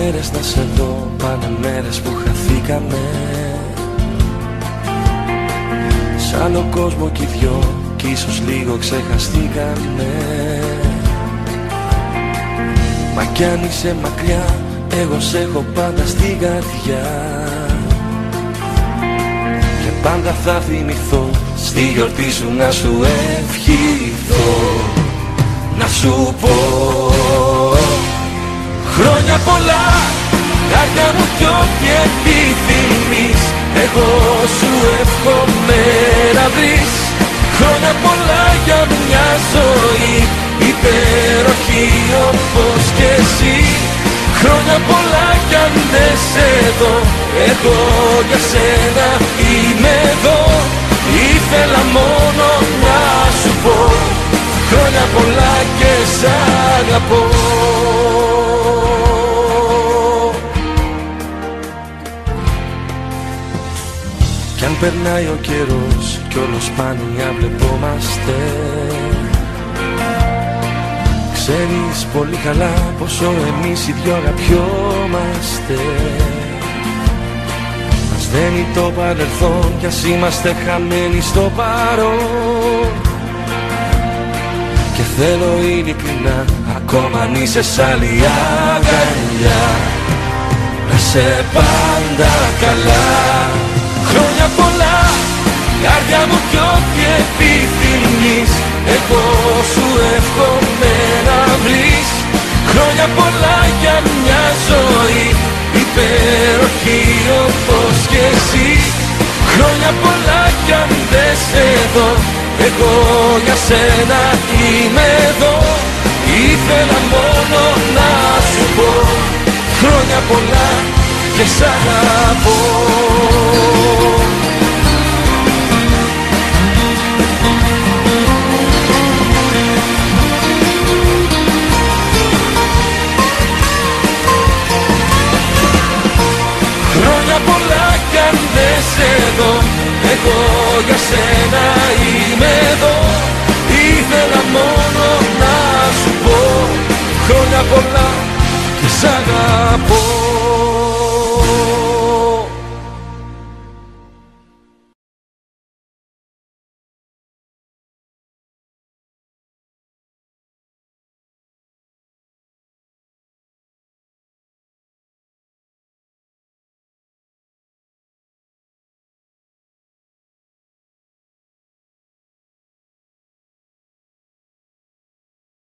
μέρες να σε δω, πάνε μέρες που χαθήκαμε. Σ' άλλο κόσμο κι οι δυο, κι ίσως λίγο ξεχαστήκαμε. Μα κι αν είσαι μακριά, εγώ σ' έχω πάντα στην καρδιά. Και πάντα θα θυμηθώ, στη γιορτή σου να σου ευχηθώ. Να σου πω χρόνια πολλά, καρδιά μου κι ό,τι επιθυμείς, εγώ σου εύχομαι να βρεις. Χρόνια πολλά για μια ζωή υπέροχη όπως κι εσύ. Χρόνια πολλά κι αν δεν σε δω, εγώ για σένα είμαι εδώ. Ήθελα μόνο να σου πω χρόνια πολλά και σ' αγαπώ. Κι αν περνάει ο καιρός κι όλο σπάνια βλεπόμαστε, ξέρεις πολύ καλά πόσο εμείς οι δυο αγαπιόμαστε. Μας δένει το παρελθόν κι ας είμαστε χαμένοι στο παρόν. Και θέλω ειλικρινά, ακόμα αν είσαι σ' άλλη αγκαλιά, να σε πάντα καλά. Χρόνια πολλά, καρδιά μου κι ό,τι επιθυμείς, εγώ σου εύχομαι να βρεις. Χρόνια πολλά για μια ζωή υπέροχη όπως κι εσύ. Χρόνια πολλά κι αν δεν σε δω, εγώ για σένα είμαι εδώ. Ήθελα μόνο να σου πω χρόνια πολλά και σ' αγαπώ. Χρόνια πολλά κι αν δεν σε δω, εγώ για σένα είμαι εδώ. Ήθελα μόνο να σου πω χρόνια πολλά και σ' αγαπώ.